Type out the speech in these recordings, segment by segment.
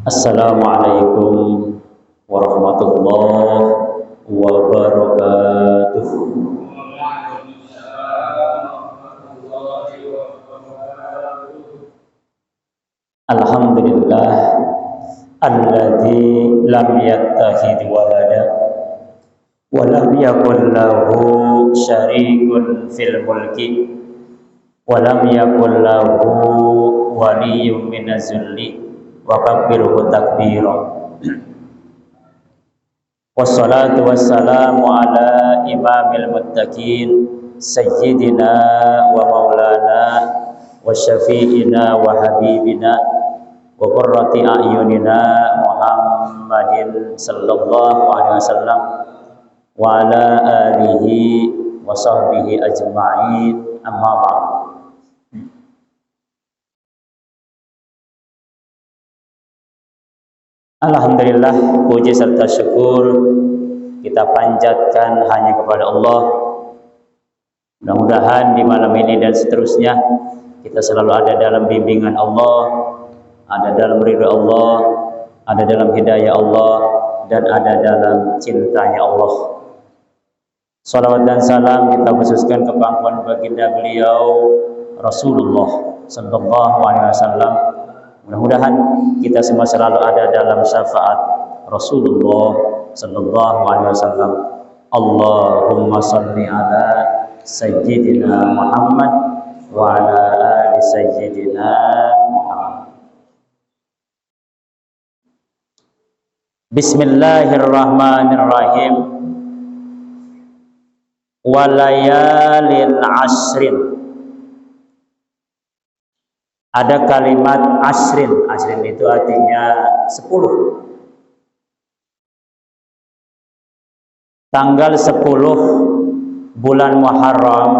Assalamualaikum warahmatullahi wabarakatuh. Alhamdulillah alladzi lam yattakhidh walada wa lam yakul lahu syarikun fil mulki wa lam yakul lahu waliyyun minaz zulli wa kabbirhu takbira. Wassalatu wassalamu ala imamil muttaqin sayyidina wa maulana wa syafi'ina wa habibina wa qurrati a'yunina Muhammadin sallallahu alaihi wasallam wa ala alihi wa sahbihi ajma'in, amma ba'd. Alhamdulillah, puji serta syukur kita panjatkan hanya kepada Allah. Mudah-mudahan di malam ini dan seterusnya kita selalu ada dalam bimbingan Allah, ada dalam ridha Allah, ada dalam hidayah Allah, dan ada dalam cintanya Allah. Salawat dan salam kita khususkan ke pangkuan baginda beliau Rasulullah sallallahu alaihi wasallam. Mudah-mudahan kita semua selalu ada dalam syafaat Rasulullah sallallahu alaihi wasallam. Allahumma shalli ala sayyidina Muhammad wa ala ali sayyidina Muhammad. Bismillahirrahmanirrahim. Walayalin ashrin. Ada kalimat ashrin. Ashrin itu artinya 10. Tanggal 10 bulan Muharram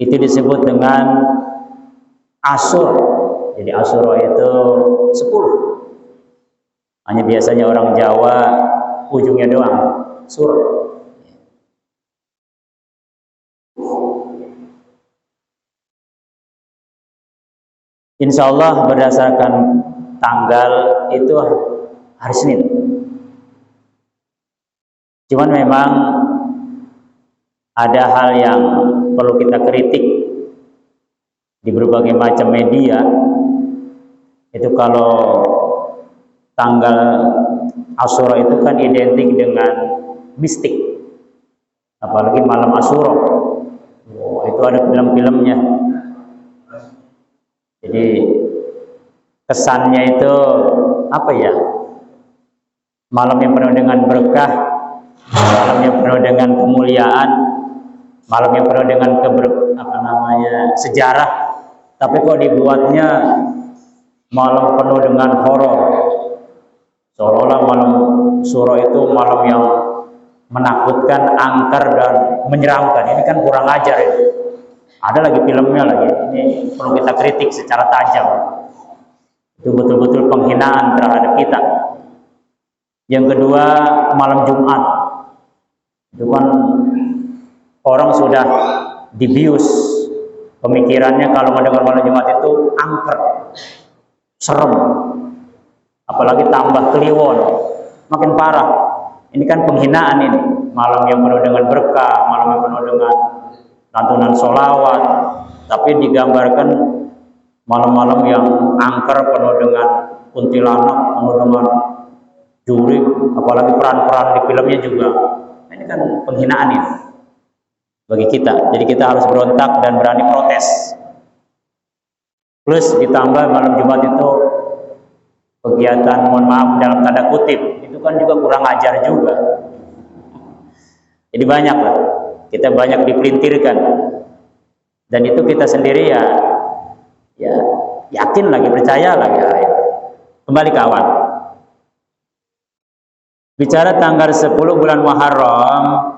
itu disebut dengan Asyura. Jadi Asyura itu 10. Hanya biasanya orang Jawa ujungnya doang sur. Insya Allah berdasarkan tanggal itu hari Senin. Cuman memang ada hal yang perlu kita kritik di berbagai macam media. Itu kalau tanggal Asyura itu kan identik dengan mistik, apalagi malam Asyura. Itu ada film-filmnya. Jadi kesannya itu apa ya? Malam yang penuh dengan berkah, malam yang penuh dengan kemuliaan, malam yang penuh dengan sejarah. Tapi kok dibuatnya malam penuh dengan horor. Seolah-olah malam Syura itu malam yang menakutkan, angker dan menyeramkan. Ini kan kurang ajar ini. Ada lagi filmnya lagi. Ini perlu kita kritik secara tajam. Itu betul-betul penghinaan terhadap kita. Yang kedua, malam Jumat. Itu kan orang sudah dibius pemikirannya kalau mendengar malam Jumat itu angker, serem. Apalagi tambah kliwon, makin parah. Ini kan penghinaan ini. Malam yang penuh dengan berkah, malam yang penuh dengan lantunan sholawat, tapi digambarkan malam-malam yang angker, penuh dengan kuntilanak, penuh dengan jurik, apalagi peran-peran di filmnya juga. Ini kan penghinaan ini bagi kita. Jadi kita harus berontak dan berani protes. Plus ditambah malam Jumat itu kegiatan, mohon maaf dalam tanda kutip, itu kan juga kurang ajar juga. Jadi banyak lah. Kita banyak dipelintirkan, dan itu kita sendiri ya yakin lagi, percaya lagi. Kembali ke awal. Bicara tanggal 10 bulan Muharram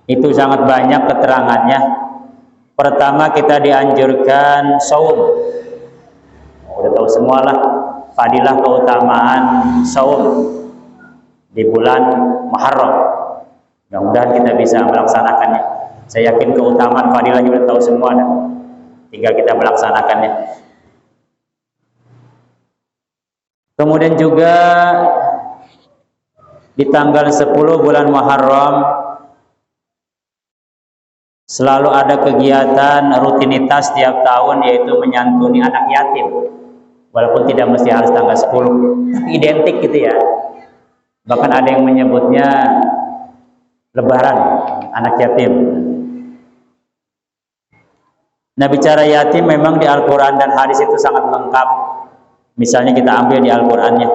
itu sangat banyak keterangannya. Pertama, kita dianjurkan saum. Udah tahu semualah fadilah keutamaan saum di bulan Muharram. Mudah-mudahan kita bisa melaksanakannya. Saya yakin keutamaan fadilahnya sudah tahu semua, tinggal kita melaksanakannya. Kemudian juga di tanggal 10 bulan Muharram selalu ada kegiatan rutinitas tiap tahun, yaitu menyantuni anak yatim. Walaupun tidak mesti harus tanggal 10, tapi identik gitu ya. Bahkan ada yang menyebutnya lebaran anak yatim. Nah, bicara yatim memang di Al-Quran dan hadis itu sangat lengkap. Misalnya kita ambil di Al-Qurannya,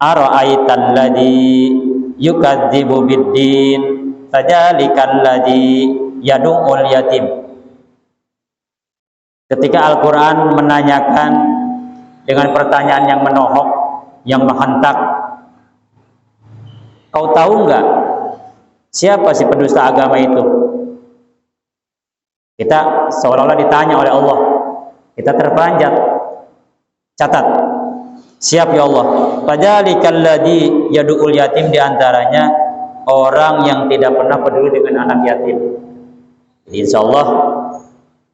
ara'aital ladzi yukadzibu biddin fadzalikal ladzi yad'ul yatim. Ketika Al-Quran menanyakan dengan pertanyaan yang menohok, yang menghentak, kau tahu enggak siapa si pendusta agama itu? Kita seolah-olah ditanya oleh Allah, kita terperanjat. Catat, siap ya Allah. Fadzalikal ladzi yad'ul yatim, diantaranya orang yang tidak pernah peduli dengan anak yatim. Jadi insya Allah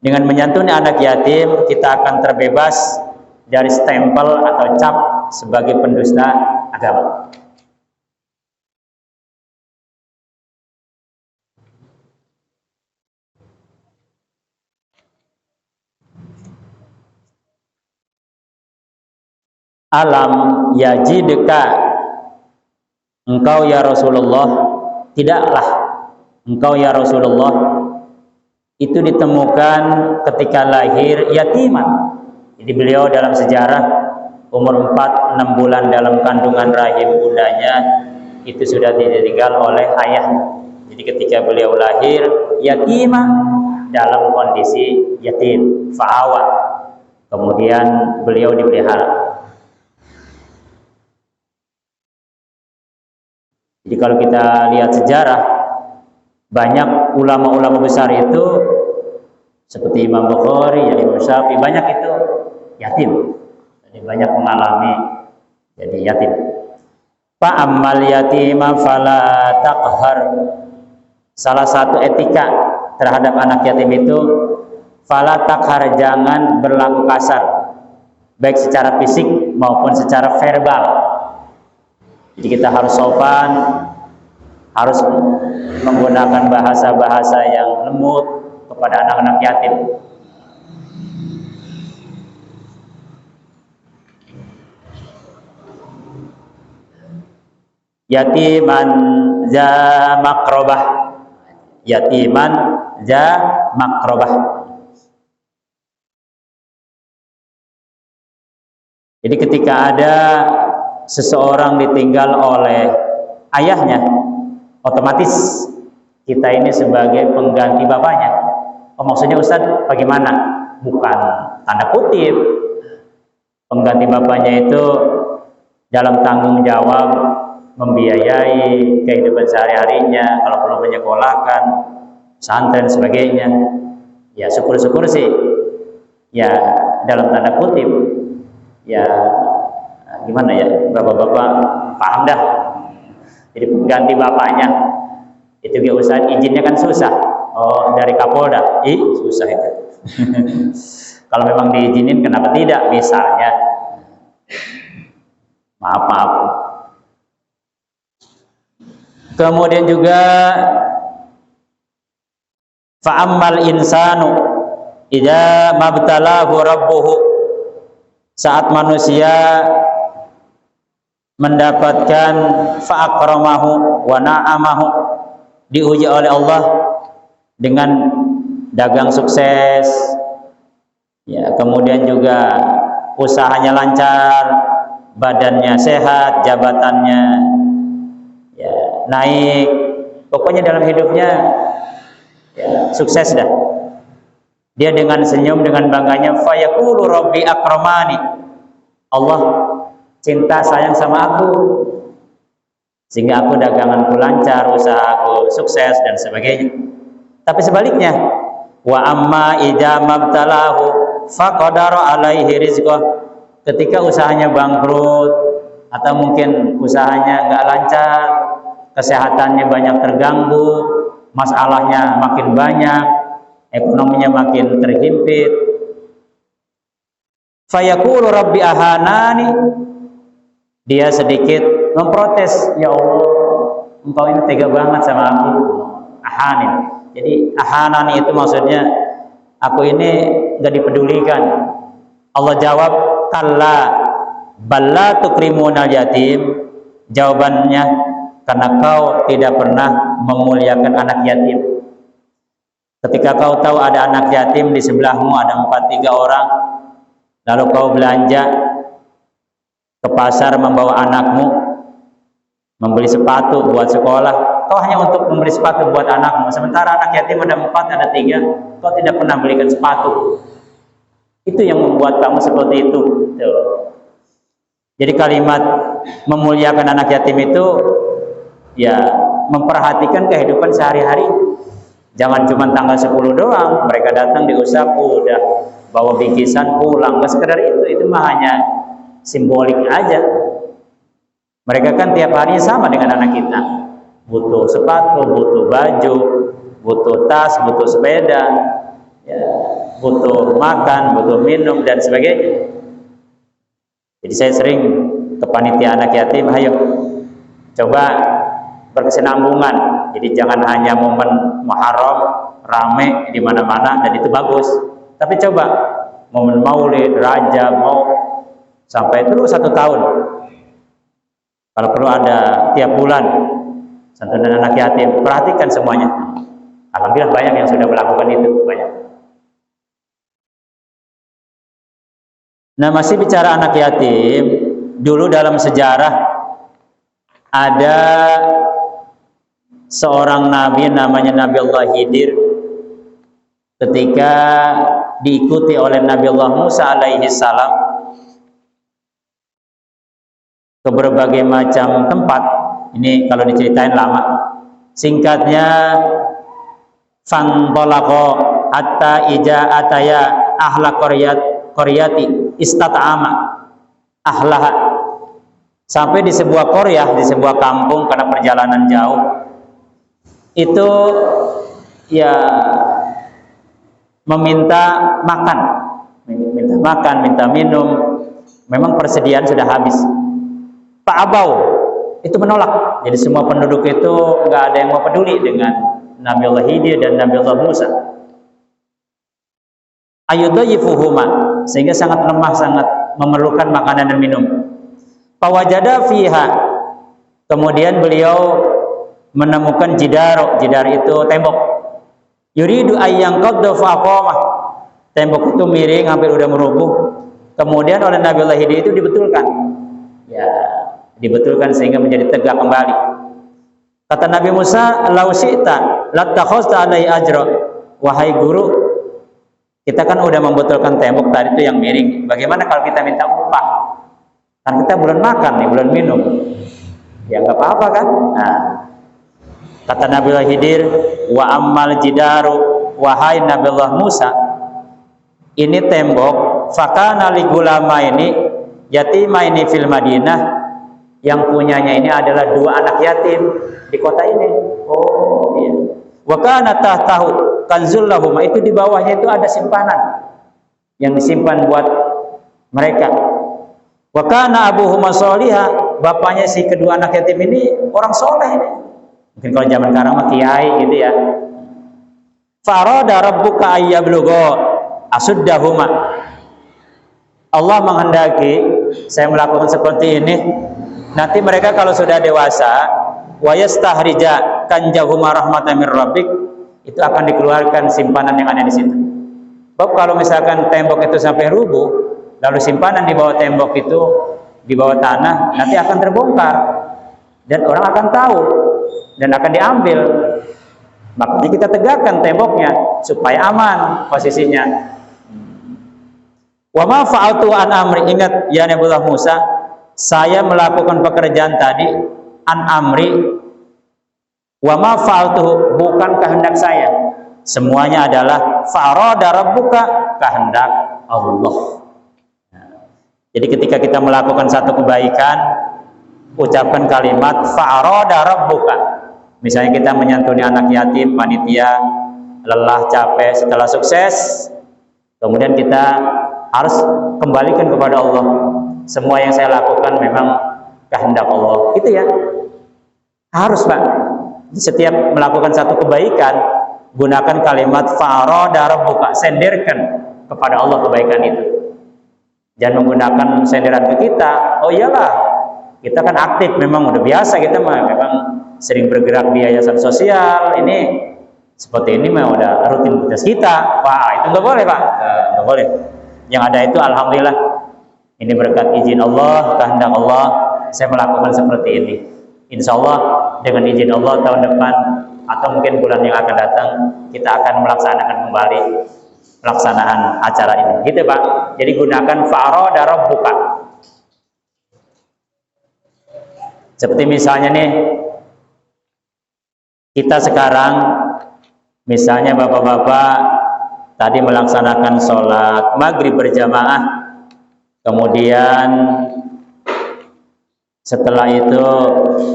dengan menyantuni anak yatim kita akan terbebas dari stempel atau cap sebagai pendusta agama. Alam yajidka, engkau ya Rasulullah, tidaklah engkau ya Rasulullah itu ditemukan ketika lahir yatiman. Jadi beliau dalam sejarah umur 4-6 bulan dalam kandungan rahim bundanya itu sudah ditinggal oleh ayah. Jadi ketika beliau lahir yatimah, dalam kondisi yatim, fa'awa, kemudian beliau dipelihara. Jadi kalau kita lihat sejarah, banyak ulama-ulama besar itu seperti Imam Bukhari, Imam Syafi'i, banyak itu yatim. Jadi banyak mengalami jadi yatim. Fa'ammal yatima fala taqhar. Salah satu etika terhadap anak yatim itu fala taqhar, jangan berlaku kasar, baik secara fisik maupun secara verbal. Jadi kita harus sopan, harus menggunakan bahasa-bahasa yang lembut kepada anak-anak yatim. Yatiman za makrobah, yatiman za makrobah. Jadi ketika ada seseorang ditinggal oleh ayahnya, otomatis kita ini sebagai pengganti bapaknya. Oh, maksudnya Ustadz bagaimana? Bukan tanda kutip. Pengganti bapaknya itu dalam tanggung jawab membiayai kehidupan sehari-harinya, kalau perlu menyekolahkan, santren sebagainya. Ya syukur-syukur sih. Ya dalam tanda kutip. Ya gimana ya, bapak-bapak paham dah. Jadi pengganti bapaknya itu gak usah izinnya kan susah. Oh, dari Kapolda, susah itu. Kalau memang diizinin kenapa tidak, misalnya. Maaf. Kemudian juga fa'ammal insanu idza mabtalahu rabbuhu, saat manusia mendapatkan fa'akramahu wa na'amahu, diuji oleh Allah dengan dagang sukses, ya, kemudian juga usahanya lancar, badannya sehat, jabatannya ya naik, pokoknya dalam hidupnya ya sukses dah. Dia dengan senyum, dengan bangganya, fayaqulu rabbi akramani, Allah cinta sayang sama aku sehingga aku daganganku lancar, usahaku sukses dan sebagainya. Tapi sebaliknya, wa amma idza mabtalahu faqadara alaihi rizqah, ketika usahanya bangkrut atau mungkin usahanya enggak lancar, kesehatannya banyak terganggu, masalahnya makin banyak, ekonominya makin terhimpit, fayaqulu rabbi ahanani, dia sedikit memprotes, ya Allah, engkau ini tega banget sama aku. Ahanin. Jadi ahanani itu maksudnya aku ini gak dipedulikan. Allah jawab, kalla balla tukrimunal yatim. Jawabannya, karena kau tidak pernah memuliakan anak yatim. Ketika kau tahu ada anak yatim di sebelahmu, ada 4-3 orang, lalu kau belanja ke pasar membawa anakmu, membeli sepatu buat sekolah, kau hanya untuk membeli sepatu buat anakmu, sementara anak yatim ada 4, ada 3, kau tidak pernah belikan sepatu. Itu yang membuat kamu seperti itu. Tuh. Jadi kalimat memuliakan anak yatim itu ya memperhatikan kehidupan sehari-hari. Jangan cuma tanggal 10 doang mereka datang diusap, udah bawa bingkisan pulang, nggak sekedar itu mah hanya simbolik aja. Mereka kan tiap hari sama dengan anak kita, butuh sepatu, butuh baju, butuh tas, butuh sepeda, ya, butuh makan, butuh minum dan sebagainya. Jadi saya sering ke panitia anak yatim, ayo coba berkesinambungan. Jadi jangan hanya momen Muharram rame di mana-mana dan itu bagus, tapi coba momen Maulid, Rajab, mau sampai terus 1 tahun. Kalau perlu ada tiap bulan santunan anak yatim, perhatikan semuanya. Alhamdulillah banyak yang sudah melakukan itu, banyak. Nah, masih bicara anak yatim, dulu dalam sejarah ada seorang nabi namanya Nabi Allah Khidir. Ketika diikuti oleh Nabi Allah Musa alaihi salam ke berbagai macam tempat, ini kalau diceritain lama. Singkatnya, fantolako hatta ija ataya ahla qaryati istata'ama ahlaha, sampai di sebuah qaryah, di sebuah kampung, karena perjalanan jauh itu ya meminta makan, minta minum, memang persediaan sudah habis. Pak Abau itu menolak. Jadi semua penduduk itu nggak ada yang mau peduli dengan Nabi Allah Khidir dan Nabi Allah Musa. Ayudhayifuhuma, sehingga sangat lemah, sangat memerlukan makanan dan minum. Fawajada fiha, kemudian beliau menemukan jidar itu tembok. Yuridu ayyang qadda faqamah, tembok itu miring, hampir udah merubuh. Kemudian oleh Nabi Allah Khidir itu dibetulkan. Ya, dibetulkan sehingga menjadi tegak kembali. Kata Nabi Musa, "Lau syi'ta lattakhasta alai ajra." Wahai guru, kita kan udah membetulkan tembok tadi itu yang miring. Bagaimana kalau kita minta upah? Kan kita bulan makan nih, bulan minum. Ya nggak apa-apa kan? Nah, kata Nabi Allah Khidir, "Wa ammal jidaru," wahai Nabi Allah Musa, ini tembok, fakana li gulamaini yatimaini fil Madinah, yang punyanya ini adalah 2 anak yatim di kota ini. Oh iya. Wa kana tahtahu kanzul lahum, itu di bawahnya itu ada simpanan yang disimpan buat mereka. Wa kana abuhuma sholiha, bapaknya si kedua anak yatim ini orang soleh ini. Mungkin kalau zaman sekarang mah kiai gitu ya. Farada rabbuka ayyablugha asuddahuma, Allah menghendaki saya melakukan seperti ini, nanti mereka kalau sudah dewasa, wa yastahrija kanjahuma rahmatan mir rabbik, itu akan dikeluarkan simpanan yang ada di situ. Sebab kalau misalkan tembok itu sampai rubuh, lalu simpanan di bawah tembok itu, di bawah tanah, nanti akan terbongkar dan orang akan tahu dan akan diambil. Makanya kita tegakkan temboknya supaya aman posisinya. Wa ma fa'altu an amri, ingat ya Nabi Allah Musa, saya melakukan pekerjaan tadi an amri, wa ma fa'altu, bukan kehendak saya, semuanya adalah farada rabbuka, kehendak Allah. Jadi ketika kita melakukan satu kebaikan, ucapkan kalimat farada rabbuka. Misalnya kita menyantuni anak yatim, panitia lelah capek, setelah sukses kemudian kita harus kembalikan kepada Allah, semua yang saya lakukan memang kehendak Allah. Itu ya. Harus Pak. Setiap melakukan satu kebaikan, gunakan kalimat farada rabbuka, senderkan kepada Allah kebaikan itu. Jangan menggunakan senderan ke kita. Oh iyalah, kita kan aktif, memang udah biasa kita mah, memang sering bergerak di yayasan sosial. Ini seperti ini mah udah rutinitas kita. Wah, itu nggak boleh Pak, nggak boleh. Yang ada itu alhamdulillah, ini berkat izin Allah, kehendak Allah, saya melakukan seperti ini. Insya Allah dengan izin Allah tahun depan atau mungkin bulan yang akan datang kita akan melaksanakan kembali pelaksanaan acara ini, gitu Pak. Jadi gunakan farada rabbuka. Seperti misalnya nih, kita sekarang misalnya bapak-bapak tadi melaksanakan sholat maghrib berjamaah, kemudian setelah itu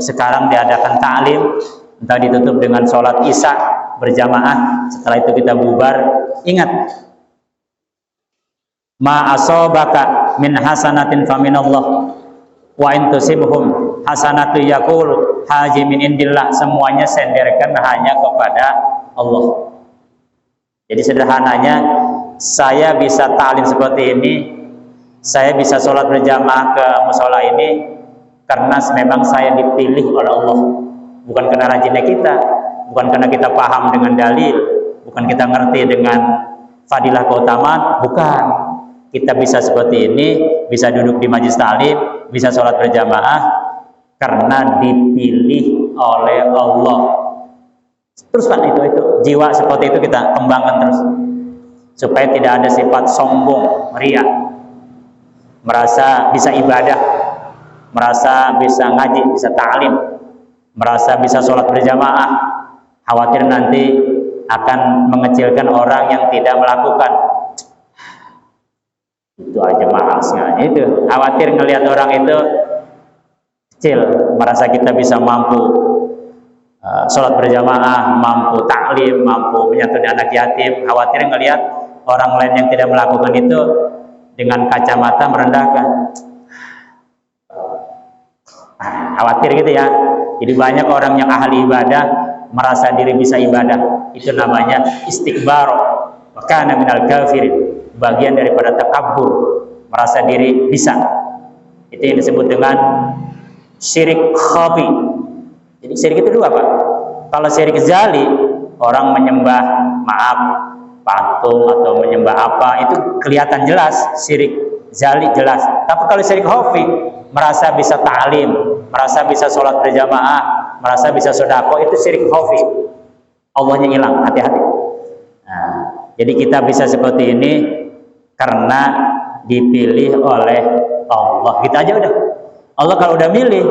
sekarang diadakan ta'lim, entah ditutup dengan sholat isya berjamaah, setelah itu kita bubar. Ingat, ma asobaka min hasanatin faminallah wa in tusibhum hasanatu yaqulu haji min indillah. Semuanya senderkan hanya kepada Allah. Jadi sederhananya, saya bisa ta'lim seperti ini, saya bisa sholat berjamaah ke musola ini karena memang saya dipilih oleh Allah, bukan karena rajinnya kita, bukan karena kita paham dengan dalil, bukan kita ngerti dengan fadilah keutamaan, bukan. Kita bisa seperti ini, bisa duduk di majlis ta'lim, bisa sholat berjamaah karena dipilih oleh Allah. Terus Pak, itu jiwa seperti itu kita kembangkan terus supaya tidak ada sifat sombong, riya, merasa bisa ibadah, merasa bisa ngaji, bisa ta'lim, merasa bisa sholat berjamaah, khawatir nanti akan mengecilkan orang yang tidak melakukan. Itu aja malasnya. Itu khawatir ngelihat orang itu kecil, merasa kita bisa mampu sholat berjamaah, mampu ta'lim, mampu menyantuni anak yatim. Khawatir ngelihat orang lain yang tidak melakukan itu dengan kacamata merendahkan. Khawatir gitu ya. Jadi banyak orang yang ahli ibadah merasa diri bisa ibadah, itu namanya istikbar, kana minal kafirin, bagian daripada takabbur, merasa diri bisa. Itu yang disebut dengan syirik khafi. Jadi syirik itu dua Pak. Kalau syirik zali, orang menyembah maaf patung atau menyembah apa, itu kelihatan jelas syirik zali, jelas. Tapi kalau syirik khafi, merasa bisa ta'lim, merasa bisa sholat berjamaah, merasa bisa sedekah, itu syirik khafi. Allahnya hilang, hati-hati. Nah, jadi kita bisa seperti ini karena dipilih oleh Allah. Kita aja udah. Allah kalau udah milih,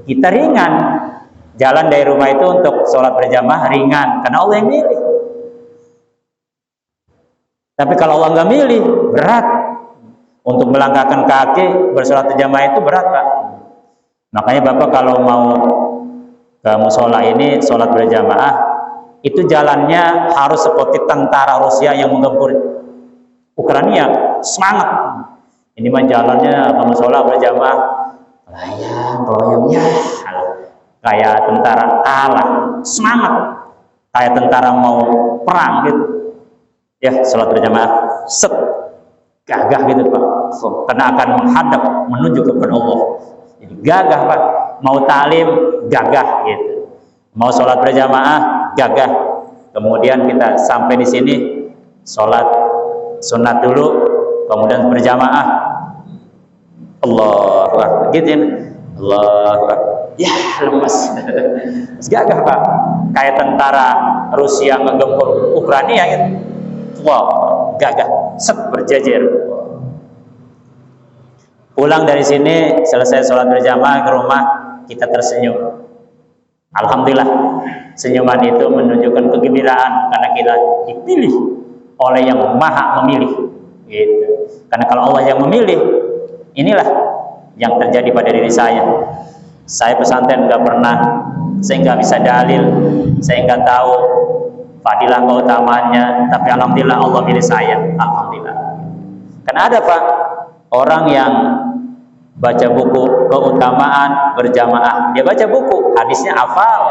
kita ringan. Jalan dari rumah itu untuk sholat berjamaah ringan, karena Allah yang milih. Tapi kalau Allah nggak milih, berat. Untuk melangkahkan kaki bersolat berjamaah itu berat Pak. Makanya Bapak kalau mau ke musola ini sholat berjamaah, itu jalannya harus seperti tentara Rusia yang menggempur Ukraina, semangat. Ini mah jalannya ke musola berjamaah loyang-loyangnya kayak tentara kalah, semangat kayak tentara mau perang gitu ya. Sholat berjamaah set gagah gitu Pak, karena akan menghadap menuju kepada Allah. Jadi gagah Pak, mau ta'lim gagah gitu, mau sholat berjamaah gagah. Kemudian kita sampai di sini sholat sunat dulu, kemudian berjamaah, Allahu Akbar gitu ya. Allahu Akbar, ya lemas. Gagah Pak, kayak tentara Rusia menggempur Ukraina gitu. Wow, gagah, set berjejer. Pulang dari sini, selesai sholat berjamaah ke rumah, kita tersenyum. Alhamdulillah, senyuman itu menunjukkan kegembiraan karena kita dipilih oleh yang maha memilih. Gitu. Karena kalau Allah yang memilih, inilah yang terjadi pada diri saya. Saya pesantren nggak pernah, saya nggak bisa dalil, saya nggak tahu fadilah keutamaannya, tapi alhamdulillah Allah pilih saya. Alhamdulillah. Karena ada Pak, orang yang baca buku keutamaan berjamaah. Dia baca buku, hadisnya hafal.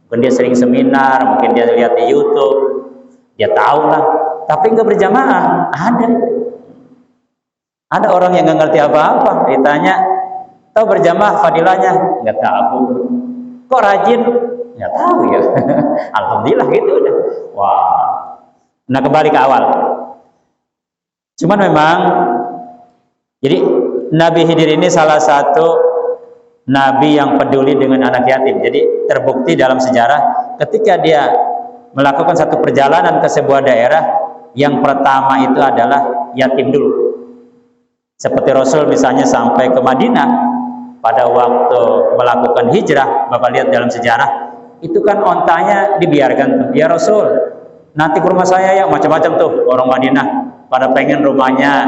Mungkin dia sering seminar, mungkin dia lihat di YouTube, dia tahu lah. Tapi nggak berjamaah. Ada orang yang nggak ngerti apa-apa. Ditanya, tahu berjamaah fadilahnya? Nggak tahu. Kok rajin? Nggak tahu ya. Alhamdulillah gitu udah. Wah. Nah, kembali ke awal. Cuman memang, jadi Nabi Khidir ini salah satu Nabi yang peduli dengan anak yatim. Jadi terbukti dalam sejarah ketika dia melakukan satu perjalanan ke sebuah daerah, yang pertama itu adalah yatim dulu. Seperti Rasul misalnya sampai ke Madinah pada waktu melakukan hijrah, Bapak lihat dalam sejarah, itu kan ontanya dibiarkan tuh. Ya Rasul, nanti ke rumah saya ya, macam-macam tuh orang Madinah pada pengen rumahnya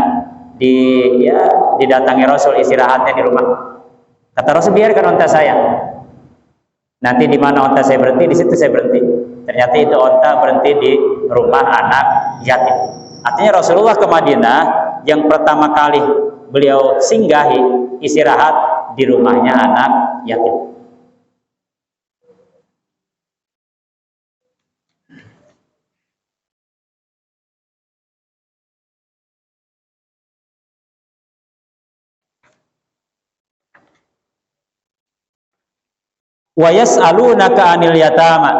didatangi Rasul, istirahatnya di rumah. Kata Rasul, biarkan onta saya. Nanti di mana onta saya berhenti, di situ saya berhenti. Ternyata itu onta berhenti di rumah anak yatim. Artinya Rasulullah ke Madinah, yang pertama kali beliau singgahi istirahat di rumahnya anak yatim. Wa yas'alunaka 'anil yatama.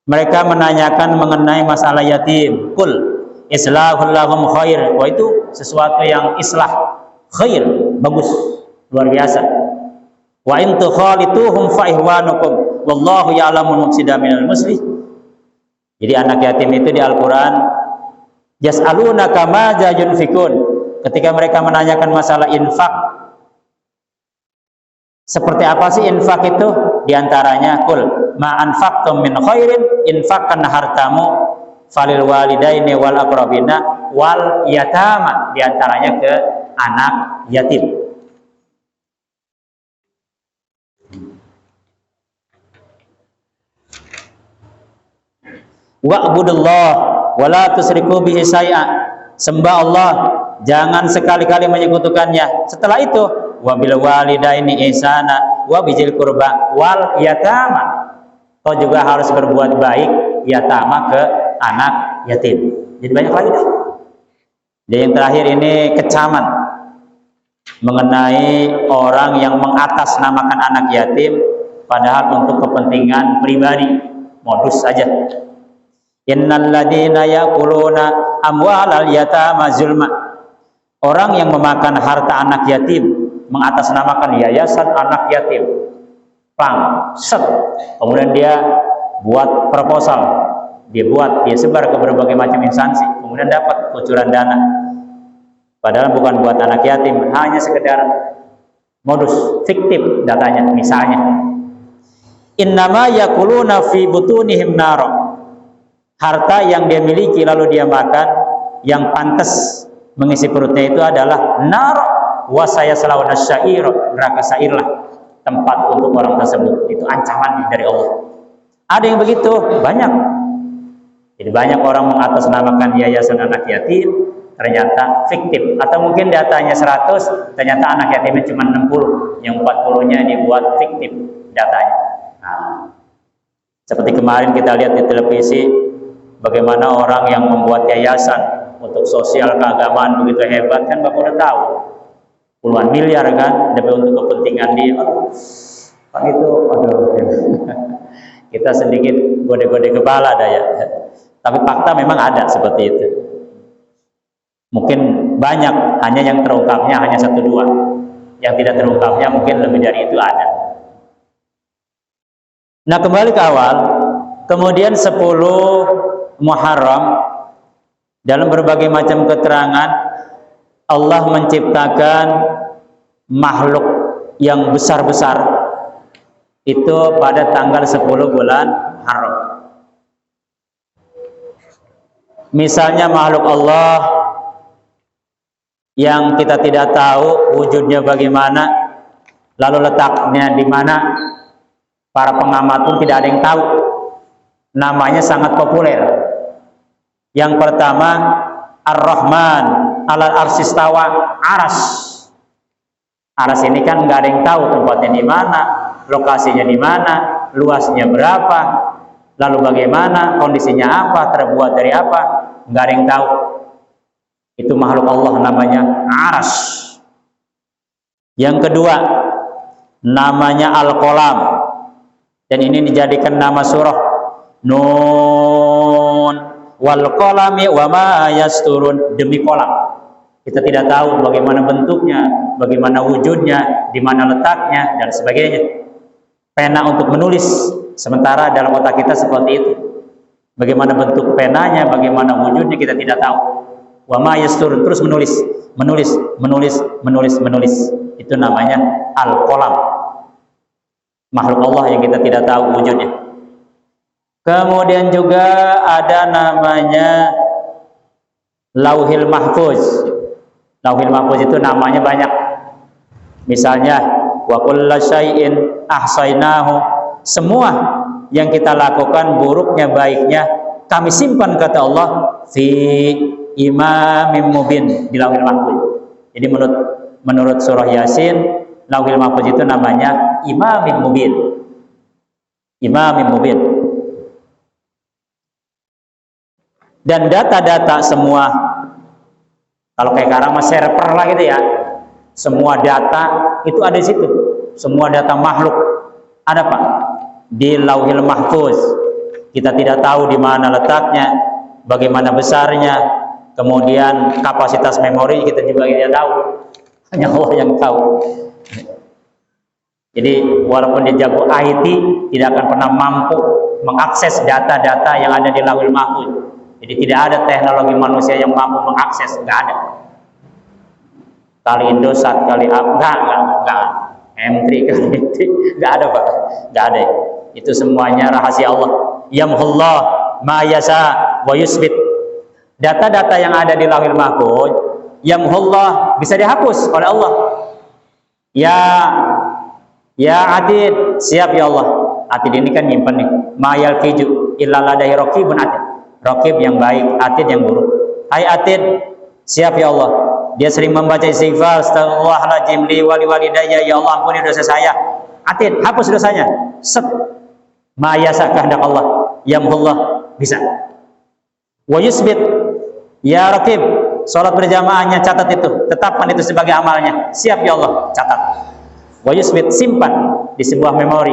Mereka menanyakan mengenai masalah yatim. Qul islahul lahum khair. Wah, itu sesuatu yang islah, khair, bagus, luar biasa. Wa in tukhalituhum fa ihwanukum wallahu ya'lamul mufsida minal muslih. Jadi anak yatim itu di Al-Qur'an, yas'alunaka madza yunfikun. Ketika mereka menanyakan masalah infak, seperti apa sih infak itu? Di antaranya, kul ma anfaqtum min khairin infaqan hartamu falil walidaini wal aqrabina wal yatama. Di antaranya ke anak yatim. Wa'budullah wa la tusriku bihi syai'a. Sembah Allah, jangan sekali-kali menyekutukannya. Setelah itu, wa bil walidaini ihsana wa bizil qurba wal yatama. Kau juga harus berbuat baik yatama ke anak yatim. Jadi banyak lagi deh. Jadi yang terakhir ini kecaman mengenai orang yang mengatasnamakan anak yatim padahal untuk kepentingan pribadi, modus saja. Innal ladina yaquluna amwalal yatama zulma. Orang yang memakan harta anak yatim mengatasnamakan yayasan anak yatim, kemudian dia buat proposal, dia sebar ke berbagai macam instansi, kemudian dapat kucuran dana, padahal bukan buat anak yatim, hanya sekedar modus fiktif datanya. Misalnya, innama yakuluna fi butunihim naro, harta yang dia miliki lalu dia makan, yang pantas mengisi perutnya itu adalah naro wasaya selawat syair, neraka syairlah tempat untuk orang tersebut. Itu ancaman dari Allah. Ada yang begitu, banyak. Jadi banyak orang mengatasnamakan yayasan anak yatim, ternyata fiktif. Atau mungkin datanya 100, ternyata anak yatimnya cuma 60, yang 40-nya dibuat fiktif datanya. Nah, seperti kemarin kita lihat di televisi, bagaimana orang yang membuat yayasan untuk sosial keagamaan begitu hebat, kan Bapak udah tahu. Puluhan miliar kan, demi untuk kepentingan dia. Kan itu, aduh, kita sedikit gode-gode kepala daya. Tapi fakta memang ada seperti itu. Mungkin banyak, hanya yang terungkapnya hanya 1-2. Yang tidak terungkapnya mungkin lebih dari itu ada. Nah, kembali ke awal. Kemudian 10 Muharram, dalam berbagai macam keterangan, Allah menciptakan makhluk yang besar-besar itu pada tanggal 10 bulan Haram. Misalnya makhluk Allah yang kita tidak tahu wujudnya bagaimana, lalu letaknya di mana, para pengamat pun tidak ada yang tahu. Namanya sangat populer. Yang pertama, Ar-Rahman alal arsistawa, aras. Aras ini kan nggak ada yang tahu tempatnya di mana, lokasinya di mana, luasnya berapa, lalu bagaimana, kondisinya apa, terbuat dari apa, nggak ada yang tahu. Itu makhluk Allah namanya aras. Yang kedua namanya Al-Qalam, dan ini dijadikan nama surah. Nun wal qalami wa ma yasturun, demi kolam. Kita tidak tahu bagaimana bentuknya, bagaimana wujudnya, di mana letaknya, dan sebagainya. Pena untuk menulis, sementara dalam otak kita seperti itu. Bagaimana bentuk penanya, bagaimana wujudnya kita tidak tahu. Wa ma yasturun, terus menulis, menulis, menulis, menulis, menulis. Itu namanya Al-Qalam. Makhluk Allah yang kita tidak tahu wujudnya. Kemudian juga ada namanya Lauhil Mahfuz. Lauhil Mahfuz itu namanya banyak. Misalnya wa kullu syai'in ahsainahu, semua yang kita lakukan buruknya baiknya kami simpan, kata Allah, fi imamin mubin, di Lauhil Mahfuz. Jadi menurut surah Yasin, Lauhil Mahfuz itu namanya imamin mubin. Imamin mubin. Dan data-data semua, kalau kayak sekarang mas server lah gitu ya, semua data itu ada di situ. Semua data makhluk ada Pak di Lauhil Mahfuz. Kita tidak tahu di mana letaknya, bagaimana besarnya, kemudian kapasitas memori kita juga tidak tahu. Hanya Allah yang tahu. Jadi walaupun dia jago IT, tidak akan pernah mampu mengakses data-data yang ada di Lauhil Mahfuz. Jadi tidak ada teknologi manusia yang mampu mengakses, nggak ada. Kali Indosat, kali enggak. M3 kali itu nggak ada Pak, nggak ada. Itu semuanya rahasia Allah. Yamhullah ma yasha wa yusbit. Data-data yang ada di Lauhil Mahfuz, yamhullah, bisa dihapus oleh Allah. Ya Atid, siap ya Allah. Atid ini kan nyimpen nih. Ma yalfiju illa ladaihi raqibun atid. Raqib yang baik, Atid yang buruk. Hai Atid, siap ya Allah. Dia sering membaca istighfar, astagfirullahaladzim li wali walidayya, ya Allah ampuni dosa saya. Atid, hapus dosanya. Set. Ma yasha kehendak Allah. Yamhullah, bisa. Wa yusbit, ya Raqib, salat berjamaahnya catat itu, tetapkan itu sebagai amalnya. Siap ya Allah, catat. Wa yusbit, simpan di sebuah memori.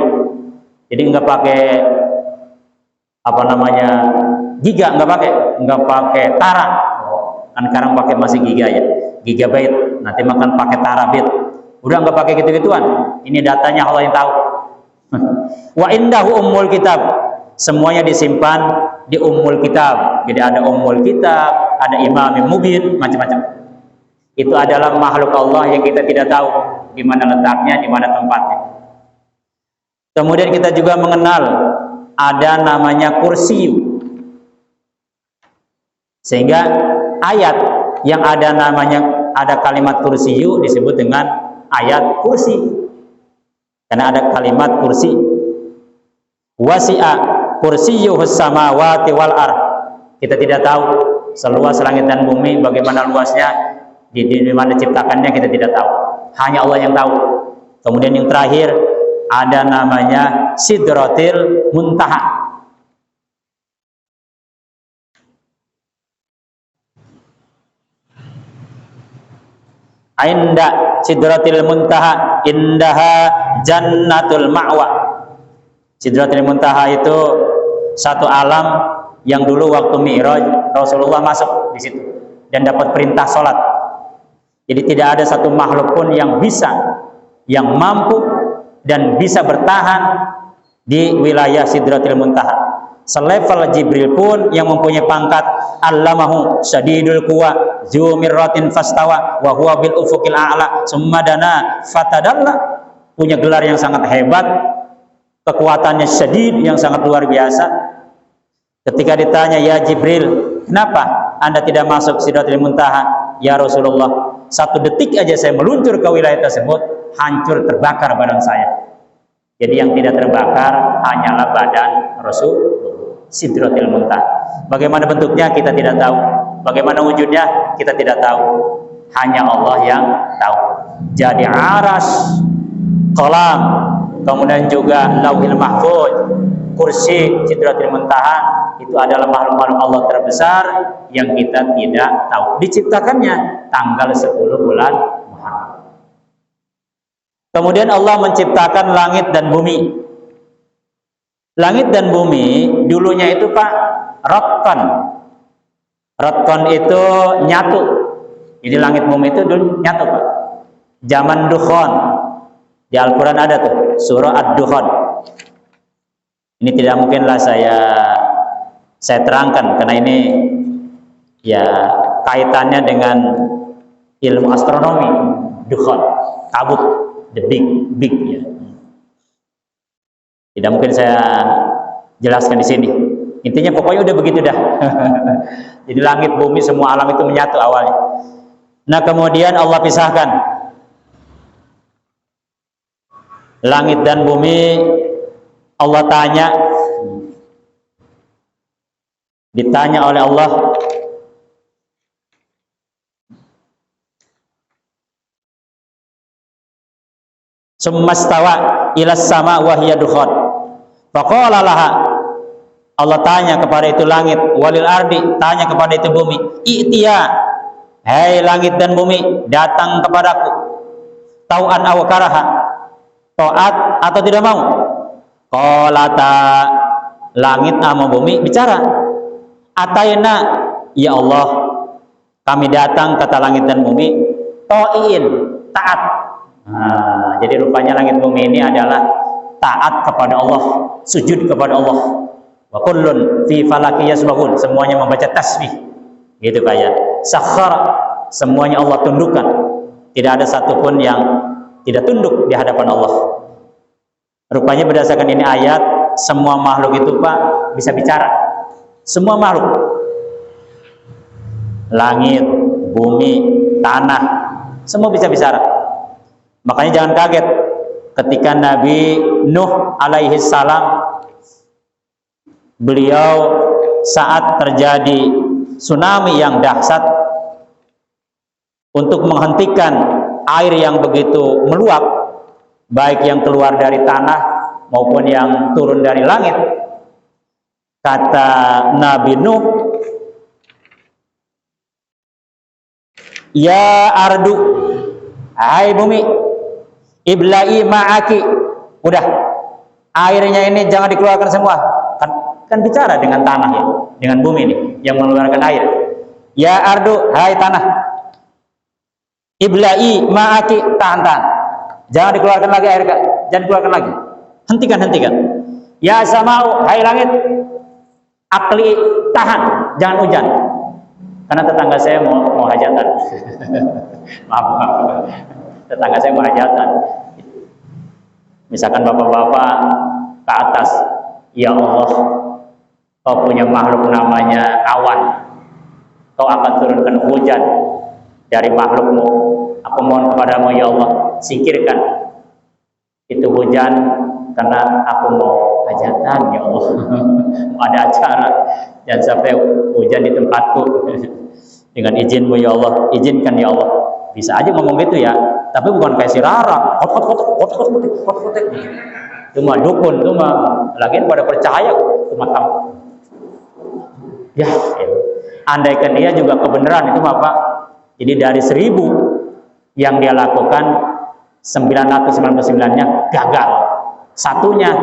Jadi enggak pakai apa namanya giga, nggak pakai tara. Kan sekarang pakai masih giga ya, gigabyte, nanti makan pakai terabit. Udah nggak pakai gitu-gituan. Ini datanya Allah yang tahu. Wa indahu ummul kitab, semuanya disimpan di ummul kitab. Jadi ada ummul kitab, ada imamin mubin, macam-macam. Itu adalah makhluk Allah yang kita tidak tahu di mana letaknya, di mana tempatnya. Kemudian kita juga mengenal ada namanya kursi. Sehingga ayat yang ada namanya, ada kalimat kursiyu disebut dengan ayat kursi. Karena ada kalimat kursi. Wasi'a kursiyuhus samawati wal ar. Kita tidak tahu seluas langit dan bumi bagaimana luasnya, di mana ciptakannya kita tidak tahu. Hanya Allah yang tahu. Kemudian yang terakhir ada namanya Sidratil Muntaha. Inda Sidratil Muntaha indaha jannatul ma'wa. Sidratil Muntaha itu satu alam yang dulu waktu Mi'raj Rasulullah masuk di situ dan dapat perintah sholat. Jadi tidak ada satu makhluk pun yang bisa, yang mampu dan bisa bertahan di wilayah Sidratil Muntaha. Selevel Jibril pun yang mempunyai pangkat Allamahu Syadidul Quwa Dzu mirratin fastawa wa huwa bil ufuqil a'la summa dana fatadalla, punya gelar yang sangat hebat, kekuatannya syadid yang sangat luar biasa. Ketika ditanya, ya Jibril, kenapa Anda tidak masuk Sidratil Muntaha? Ya Rasulullah, 1 detik aja saya meluncur ke wilayah tersebut, hancur terbakar badan saya. Jadi yang tidak terbakar hanyalah badan Rasul. Sidratil Muntaha. Bagaimana bentuknya kita tidak tahu, bagaimana wujudnya kita tidak tahu, hanya Allah yang tahu. jadi aras, qalam, kemudian juga lauhil mahfuz, kursi, sidratul muntaha, itu adalah makhluk-makhluk Allah terbesar yang kita tidak tahu. Diciptakannya tanggal 10 bulan Muharram. Kemudian Allah menciptakan langit dan bumi. Langit dan bumi dulunya itu Pak rotqan. Rotqan itu nyatu. Jadi langit bumi itu dulu nyatu Pak. Zaman Dukhan. Di Al-Quran ada tuh surah Ad-Dukhan. Ini tidak mungkinlah saya terangkan karena ini ya kaitannya dengan ilmu astronomi. Dukhan, kabut, the big ya. Tidak mungkin saya jelaskan di sini. Intinya pokoknya udah begitu dah. Jadi langit bumi semua alam itu menyatu awalnya. Nah kemudian Allah pisahkan langit dan bumi. Allah ditanya oleh Allah, summastawa ilas sama wahya dukhan. Faqala laha, Allah tanya kepada itu langit, walil ardi, tanya kepada itu bumi, i'tiya, hai langit dan bumi, datang kepadaku, tau'an aw karaha, taat atau tidak mau. Qalata, langit sama bumi bicara, atayna, ya Allah, kami datang, kata langit dan bumi, ta'in, taat. Nah, jadi rupanya langit bumi ini adalah taat kepada Allah, sujud kepada Allah. Wa kullun fi falaki yasbahun, semuanya membaca tasbih. Gitu Pak ya. Sakhar, semuanya Allah tundukkan. Tidak ada satupun yang tidak tunduk di hadapan Allah. Rupanya berdasarkan ini ayat, semua makhluk itu Pak bisa bicara. Semua makhluk. Langit, bumi, tanah, semua bisa bicara. Makanya jangan kaget ketika Nabi Nuh alaihi salam, beliau saat terjadi tsunami yang dahsyat, untuk menghentikan air yang begitu meluap, baik yang keluar dari tanah maupun yang turun dari langit, kata Nabi Nuh, ya ardu, hai bumi, ibla'i ma'aki, udah airnya ini jangan dikeluarkan semua. Kan bicara dengan tanah ya, dengan bumi ini yang mengeluarkan air. Ya ardu, hai tanah, ibla'i ma'aki, tahan, jangan dikeluarkan lagi air, jangan dikeluarkan lagi, hentikan. Ya sama'u, hai langit, akli, tahan, jangan hujan. Karena tetangga saya mau hajatan. maaf, tetangga saya mau hajatan. Misalkan bapak-bapak ke atas, ya Allah, kau punya makhluk namanya awan, kau akan turunkan hujan dari makhlukmu. Aku mohon kepadamu ya Allah, singkirkan itu hujan karena aku mau hajatan ya Allah. Ada acara, jangan sampai hujan di tempatku. Dengan izinmu ya Allah, izinkan ya Allah. Bisa aja ngomong gitu ya, tapi bukan kayak si Rara, itu mah dukun, itu mah lagian pada percaya, itu mah tahu. Ya, andaikan dia juga kebenaran itu mah Pak. Jadi dari 1000 yang dia lakukan, 999-nya gagal, satunya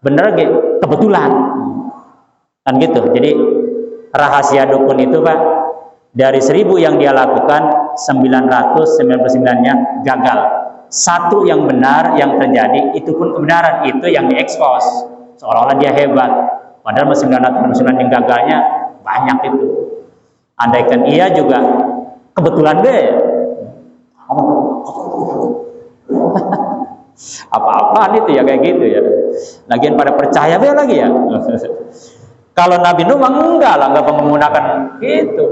bener kebetulan, kan gitu. Jadi rahasia dukun itu Pak, dari 1000 yang dia lakukan, 999-nya gagal. Satu yang benar yang terjadi, itu pun kebenaran, itu yang diekspos seolah-olah dia hebat, padahal 999 yang gagalnya banyak itu. Andaikan ia juga kebetulan deh, apa-apaan itu ya kayak gitu ya. Lagian pada percaya be lagi ya. Kalau Nabi Nuh enggak lah, enggak menggunakan itu,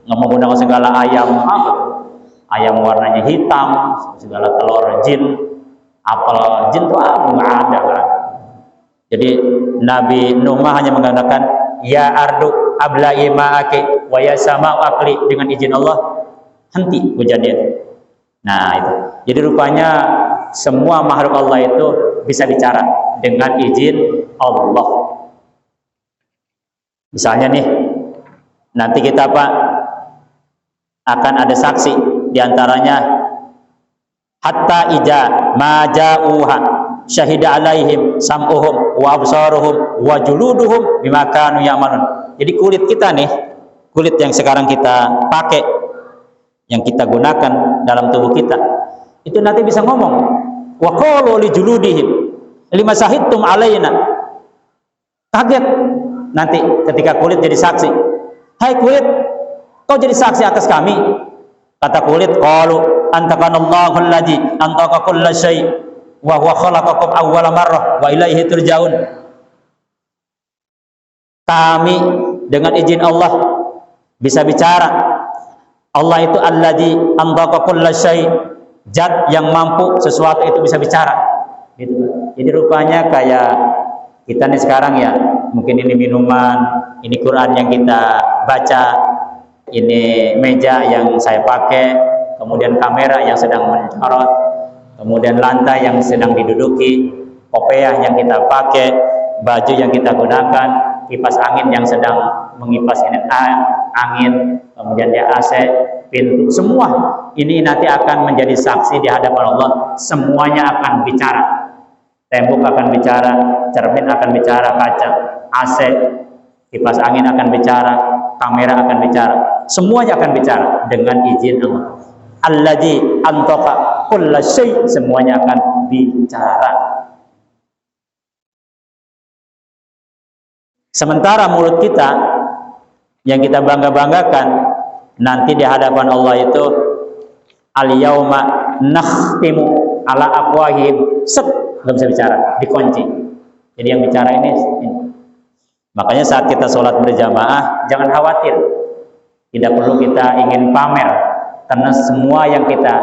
nggak menggunakan segala ayam ayam warnanya hitam, segala telur jin, apel jin tuh nggak ada lah. Jadi Nabi Nuh hanya menggunakan ya ardu abla'i ma'aki wa ya sama'u aqli, dengan izin Allah henti hujannya. Nah itu. Jadi rupanya semua makhluk Allah itu bisa bicara dengan izin Allah. Misalnya nih, nanti kita Pak akan ada saksi diantaranya hatta ija maja'uha syahida alaihim sam'uhum wa absaruhum wa juluduhum bima kanu ya'malun. Jadi kulit kita nih, kulit yang sekarang kita pakai, yang kita gunakan dalam tubuh kita, itu nanti bisa ngomong. Wa qalu li juludihim lima syahidtum alaina. Kaget nanti ketika kulit jadi saksi. Hai kulit, kau jadi saksi atas kami. Kata kulit, qalu antakanallahu allazi antaka kulla syai' wa huwa khalaqakum awwala marrah wa ilaihi turja'un. Kami dengan izin Allah bisa bicara. Allah itu allazi antaka kulla syai', zat yang mampu sesuatu itu bisa bicara. Gitu. Jadi rupanya kayak kita nih sekarang ya, mungkin ini minuman, ini Quran yang kita baca, ini meja yang saya pakai, kemudian kamera yang sedang mencorot, kemudian lantai yang sedang diduduki, kopiah yang kita pakai, baju yang kita gunakan, kipas angin yang sedang mengipas angin, kemudian dia AC, pintu, semua ini nanti akan menjadi saksi di hadapan Allah. Semuanya akan bicara. Tembok akan bicara, cermin akan bicara, kaca, AC, kipas angin akan bicara, kamera akan bicara, semuanya akan bicara dengan izin Allah. Allazi antaka kulla syai', semuanya akan bicara. Sementara mulut kita yang kita bangga-banggakan nanti di hadapan Allah itu al-yauma nakhtimu ala afwahihim, nggak bisa bicara, dikunci. Jadi yang bicara ini. Makanya saat kita sholat berjamaah jangan khawatir, tidak perlu kita ingin pamer, karena semua yang kita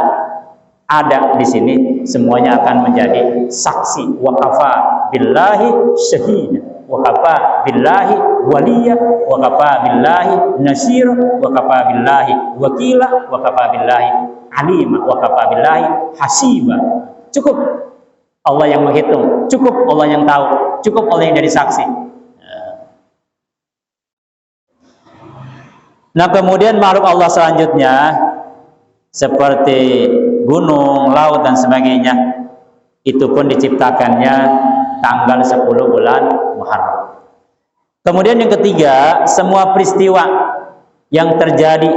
ada di sini semuanya akan menjadi saksi. Wa kafa billahi syahida, wa kafa billahi waliya, wa kafa billahi nasira, wa kafa billahi wakila, wa kafa billahi alima, wa kafa billahi hasiba. Cukup Allah yang menghitung, cukup Allah yang tahu, cukup Allah yang jadi saksi. Nah kemudian makhluk Allah selanjutnya seperti gunung, laut dan sebagainya, itu pun diciptakannya tanggal 10 bulan Muharram. Kemudian yang ketiga, semua peristiwa yang terjadi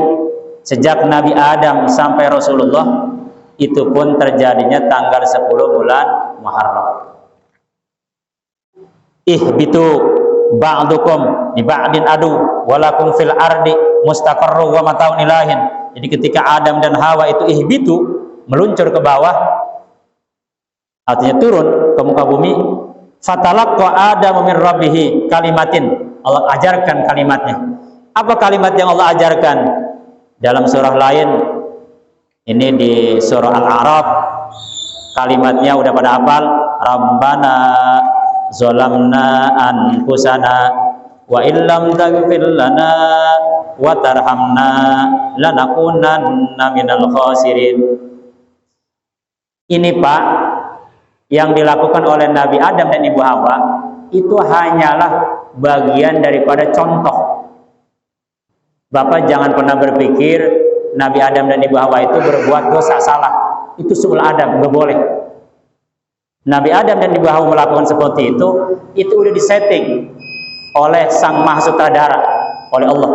sejak Nabi Adam sampai Rasulullah itu pun terjadinya tanggal 10 bulan Muharram. Ihbitu ba'dukum li ba'din adu walakum fil ardi mustaqarru wa mataun ilahin. Jadi ketika Adam dan Hawa itu ihbitu, meluncur ke bawah, artinya turun ke muka bumi, fatalaqqa Adamu min rabbih kalimatin, Allah ajarkan kalimatnya. Apa kalimat yang Allah ajarkan? Dalam surah lain, ini di surah Al-A'raf, kalimatnya udah pada hafal, Rabbana zolamna anfusana wa illam taghfir lana wa tarhamna lanakunanna minal khasirin. Ini Pak, yang dilakukan oleh Nabi Adam dan Ibu Hawa itu hanyalah bagian daripada contoh. Bapak jangan pernah berpikir Nabi Adam dan Ibu Hawa itu berbuat dosa salah. Itu suul adab, nggak boleh. Nabi Adam dan Ibu Hawa melakukan seperti itu udah disetting oleh Sang Maha Sutradara, oleh Allah.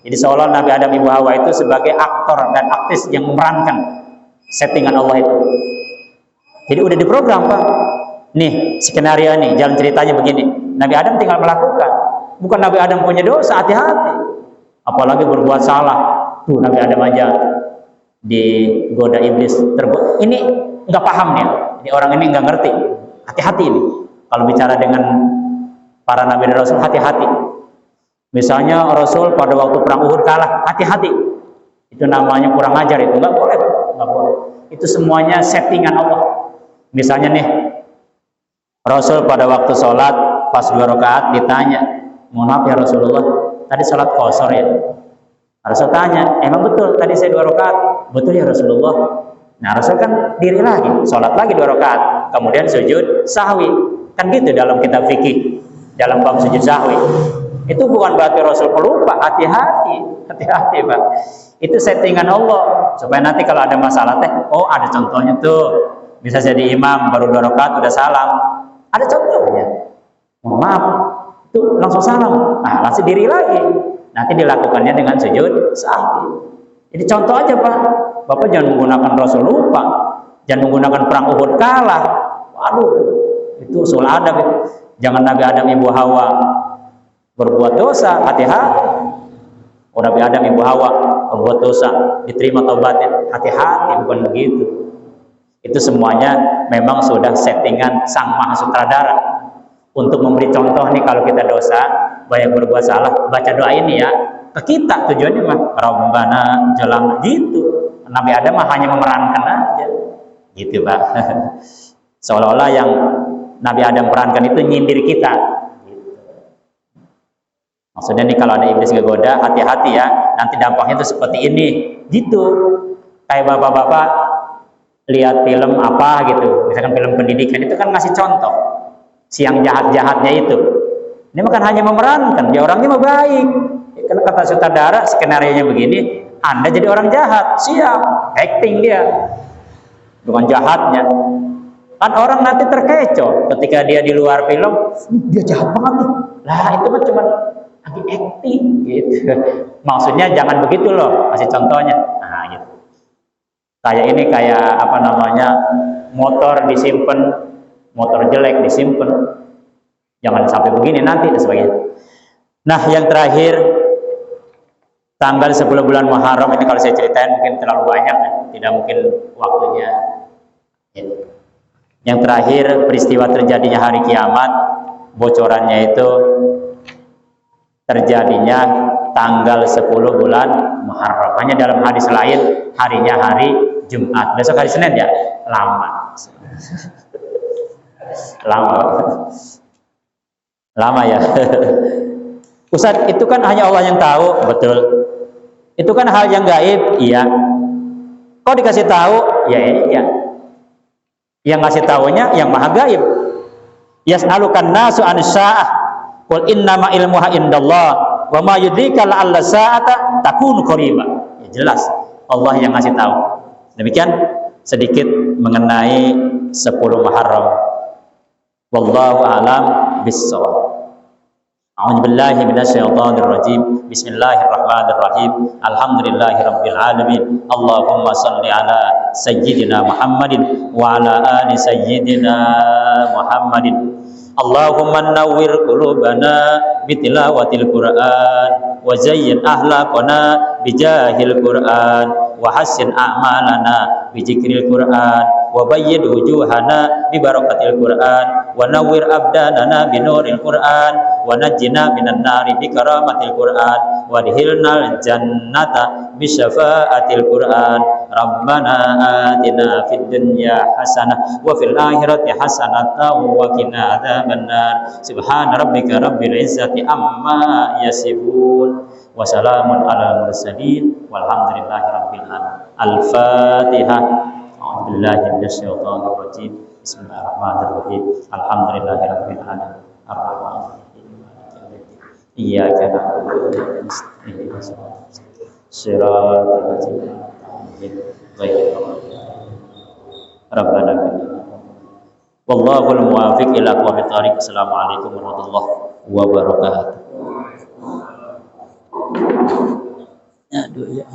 Jadi seolah Nabi Adam Ibu Hawa itu sebagai aktor dan aktris yang memerankan settingan Allah itu. Jadi udah diprogram Pak. Nih skenario nih, jalan ceritanya begini. Nabi Adam tinggal melakukan. Bukan Nabi Adam punya dosa, hati-hati. Apalagi berbuat salah. Tuh Nabi Adam aja digoda iblis. Ini nggak paham nih. Ini orang ini nggak ngerti. Hati-hati ini. Kalau bicara dengan para Nabi dan Rasul, hati-hati. Misalnya Rasul pada waktu perang Uhud kalah, hati-hati. Itu namanya kurang ajar itu. Nggak boleh Pak. Nggak boleh. Itu semuanya settingan Allah. Misalnya nih, Rasul pada waktu sholat pas 2 rakaat ditanya, mohon maaf ya Rasulullah, tadi sholat qashar ya? Rasul tanya, emang betul tadi saya 2 rakaat? Betul ya Rasulullah. Nah, Rasul kan diri lagi, sholat lagi 2 rakaat, kemudian sujud sahwi. Kan gitu dalam kitab fikih, dalam bab sujud sahwi. Itu bukan berarti Rasul pelupa, hati-hati, hati-hati, Pak. Itu settingan Allah supaya nanti kalau ada masalah teh, oh ada contohnya tuh. Bisa jadi imam baru 2 rakaat udah salam. Ada contohnya. Mohon maaf, itu langsung salam. Nah, langsung diri lagi. Nanti dilakukannya dengan sujud sahwi. Jadi contoh aja, Pak. Bapak jangan menggunakan Rasul lupa, jangan menggunakan perang Uhud kalah. Waduh, itu usul adab. Jangan Nabi Adam Ibu Hawa berbuat dosa, hati-hati. Oh, Nabi Adam Ibu Hawa berbuat dosa, diterima taubatnya, hati-hati, bukan begitu. Itu semuanya memang sudah settingan Sang Maha Sutradara untuk memberi contoh nih kalau kita dosa, banyak berbuat salah, baca doa ini ya. Ke kita tujuannya mah Rabbana jalan gitu. Nabi Adam mah hanya memerankan aja, gitu Pak. Seolah-olah yang Nabi Adam perankan itu nyindir kita. Gitu. Maksudnya nih kalau ada iblis ngegoda, hati-hati ya. Nanti dampaknya itu seperti ini, gitu. Kayak bapak-bapak lihat film apa gitu, misalkan film pendidikan itu kan ngasih contoh si yang jahat-jahatnya itu. Ini bukan hanya memerankan, dia orangnya mah baik. Karena kata sutradara skenario-nya begini. Anda jadi orang jahat, siap, acting dia, bukan jahatnya. Kan orang nanti terkecoh ketika dia di luar film, dia jahat banget nih. Lah itu mah cuma lagi acting, gitu. Maksudnya jangan begitu loh, kasih contohnya. Nah gitu. Kayak ini kayak apa namanya, motor disimpan, motor jelek disimpan, jangan sampai begini nanti dan sebagainya. Nah yang terakhir. Tanggal 10 bulan Muharram ini kalau saya ceritain mungkin terlalu banyak ya, tidak mungkin waktunya. Yang terakhir peristiwa terjadinya hari kiamat, bocorannya itu terjadinya tanggal 10 bulan Muharram. Hanya dalam hadis lain harinya hari Jumat. Besok hari Senin ya? Lama. Lama ya. Ustaz, itu kan hanya Allah yang tahu, betul. Itu kan hal yang gaib, iya. Kok dikasih tahu? Ya iya. Yang ngasih tahunya yang maha gaib. Yas'alukan nasu an sa'ah. Qul innama ilmuha indallah wa ma yudrika la'alla sa'ata takunu qariba. Ya jelas, Allah yang ngasih tahu. Demikian sedikit mengenai 10 Muharram. Wallahu a'lam bissawab. A'udzu billahi minasyaitonir rajim. Bismillahirrahmanirrahim. Alhamdulillahirabbil alamin. Allahumma shalli ala sayyidina Muhammadin wa ala ali sayyidina Muhammadin. Allahumma nawwir qulubana bitilawatil Qur'an wa zayyin ahlaqana bijahil Qur'an wa hassin a'malana bidzikril Qur'an wa bayyin wujuhana bi barakatil Qur'an wa nawwir abdanana bi nuril Qur'an wa najjina minan nari bi karamatil Qur'an wa adkhilnal jannata bi syafaatil Qur'an. Rabbana atina fid dunya hasanah wa fil akhirati hasanatan wa qina adzabannar. Subhana rabbika rabbil izzati amma yasifun wa salamun alal mursalin walhamdulillahi rabbil alamin. Al-Fatihah. A'udzubillahi minasyaitonir rajim. Bismillahirrahmanirrahim. Alhamdulillahirabbil alamin. Ar-Rahmanir-Rahim. Iyyaka na'budu wa iyyaka nasta'in. Shiratal ladzina Rabbana wallahul muwaffiq ila aqwamit thariq. Assalamualaikum warahmatullahi wabarakatuh. Aduh ya.